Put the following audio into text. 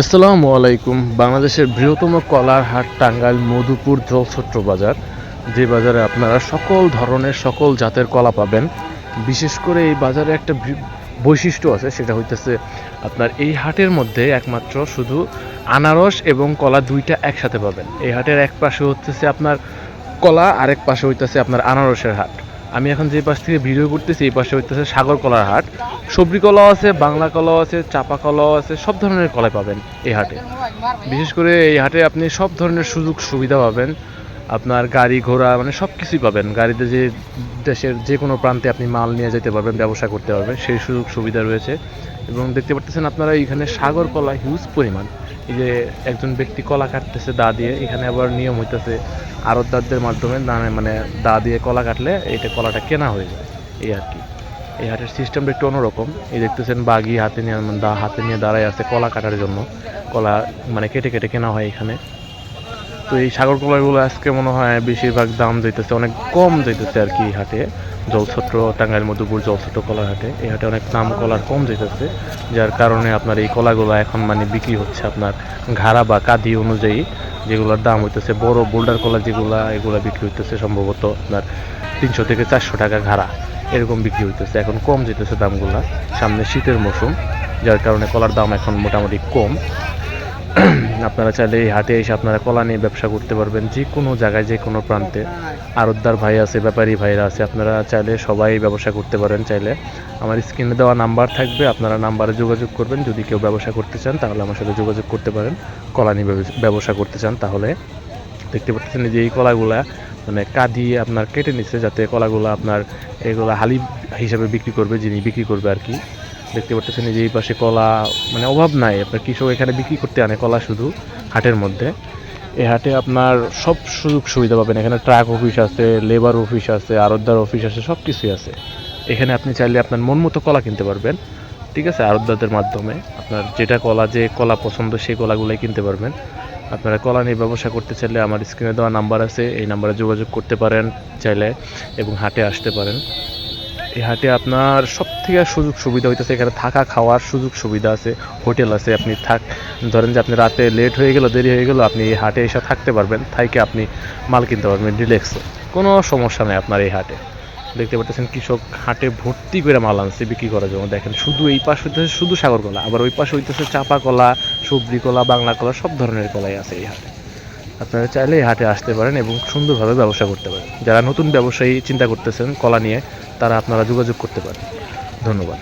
আসসালামু আলাইকুম। বাংলাদেশের বৃহত্তম কলার হাট টাঙ্গাইল মধুপুর জলছত্র বাজার, যে বাজারে আপনারা সকল ধরনের সকল জাতের কলা পাবেন। বিশেষ করে এই বাজারে একটা বৈশিষ্ট্য আছে, সেটা হইতেছে আপনার এই হাটের মধ্যে একমাত্র শুধু আনারস এবং কলা দুইটা একসাথে পাবেন। এই হাটের এক পাশে হচ্ছে আপনার কলা, আরেক পাশে হইতেছে আপনার আনারসের হাট। আমি এখন যে পাশ থেকে ভিডিও করতেছি এই পাশে হইতেছে সাগর কলার হাট। সবজি কলাও আছে, বাংলা কলাও আছে, চাপা কলাও আছে, সব ধরনের কলাই পাবেন এই হাটে। বিশেষ করে এই হাটে আপনি সব ধরনের সুযোগ সুবিধা পাবেন। আপনার গাড়ি ঘোড়া মানে সব কিছুই পাবেন। গাড়িতে যে দেশের যে কোনো প্রান্তে আপনি মাল নিয়ে যেতে পারবেন, ব্যবসা করতে পারবেন, সেই সুযোগ সুবিধা রয়েছে। এবং দেখতে পাচ্ছেন আপনারা এখানে সাগর কলা হিউজ পরিমাণ। এই যে একজন ব্যক্তি কলা কাটতেছে দা দিয়ে, এখানে আবার নিয়ম হইতেছে আড়তদারদের মাধ্যমে মানে দা দিয়ে কলা কাটলে এইটা কলাটা কেনা হয়ে যায়, এই আর কি। এই হাটের সিস্টেমটা একটু অন্যরকম। এই দেখতেছেন বাগি হাতে নিয়ে হাতে নিয়ে দাঁড়ায় আছে কলা কাটার জন্য। কলা মানে কেটে কেটে কেনা হয় এখানে। তো এই সাগর কলাগুলো আজকে মনে হয় বেশিরভাগ দাম যাইতেছে অনেক কম যাইতেছে আর কি হাটে। জলছত্র টাঙ্গাইল মধুপুর জলছত্র কলার হাটে, এই হাটে অনেক দাম কলার কম যাইতেছে, যার কারণে আপনার এই কলাগুলো এখন মানে বিক্রি হচ্ছে আপনার ঘাড়া বা কাদি অনুযায়ী। যেগুলোর দাম হইতেছে বড় বোল্ডার কলা যেগুলা, এগুলা বিক্রি হইতেছে সম্ভবত আপনার 300 থেকে 400 টাকা ঘাড়া, এরকম বিক্রি হইতেছে। এখন কম যেতেছে দামগুলা, সামনে শীতের মৌসুম, যার কারণে কলার দাম এখন মোটামুটি কম। আপনারা চাইলে এই হাটে এসে আপনারা কলা নিয়ে ব্যবসা করতে পারবেন, যে কোনো জায়গায় যে কোনো প্রান্তে। আড়তদার ভাই আছে, ব্যাপারী ভাইরা আছে, আপনারা চাইলে সবাই ব্যবসা করতে পারেন। চাইলে আমার স্ক্রিনে দেওয়া নাম্বার থাকবে, আপনারা নাম্বারে যোগাযোগ করবেন। যদি কেউ ব্যবসা করতে চান তাহলে আমার সাথে যোগাযোগ করতে পারেন। কলা নিয়ে ব্যবসা করতে চান তাহলে। দেখতে পাচ্ছেন যে এই কলাগুলা মানে কাঁদি আপনার কেটে নিচ্ছে, যাতে কলাগুলো আপনার এগুলো হালি হিসাবে বিক্রি করবে, যিনি বিক্রি করবে আর কি। দেখতে পাচ্ছেন যে এই পাশে কলা মানে অভাব নাই, আপনার কৃষক এখানে বিক্রি করতে আনে কলা শুধু হাটের মধ্যে। এই হাটে আপনার সব সুযোগ সুবিধা পাবেন। এখানে ট্রাক অফিস আছে, লেবার অফিস আছে, আড়তদার অফিস আছে, সব কিছুই আছে এখানে। আপনি চাইলে আপনার মন মতো কলা কিনতে পারবেন, ঠিক আছে, আড়তদারদের মাধ্যমে। আপনার যেটা কলা, যে কলা পছন্দ সেই কলাগুলোই কিনতে পারবেন। আপনারা কলা নিয়ে ব্যবসা করতে চাইলে আমার স্ক্রিনে দেওয়া নাম্বার আছে, এই নাম্বারে যোগাযোগ করতে পারেন চাইলে, এবং হাটে আসতে পারেন। এই হাটে আপনার সব থেকে সুযোগ সুবিধা হইতেছে এখানে থাকা খাওয়ার সুযোগ সুবিধা আছে, হোটেল আছে। আপনি ধরেন যে আপনি রাতে লেট হয়ে গেল, দেরি হয়ে গেল, আপনি এই হাটে এসে থাকতে পারবেন, থাইকে আপনি মাল কিনতে পারবেন রিল্যাক্সে, কোনো সমস্যা নেই আপনার এই হাটে। দেখতে পাচ্ছেন কৃষক হাটে ভর্তি করে মাল আনছে বিক্রি করার জন্য। দেখেন শুধু এই পাশ হইতেছে শুধু সাগর কলা, আবার ওই পাশে হইতেছে চাপা কলা, সবজি কলা, বাংলা কলা, সব ধরনের কলাই আছে এই হাটে। আপনারা চাইলে এই হাটে আসতে পারেন এবং সুন্দরভাবে ব্যবসা করতে পারেন। যারা নতুন ব্যবসায়ী চিন্তা করতেছেন কলা নিয়ে, তারা আপনারা যোগাযোগ করতে পারেন। ধন্যবাদ।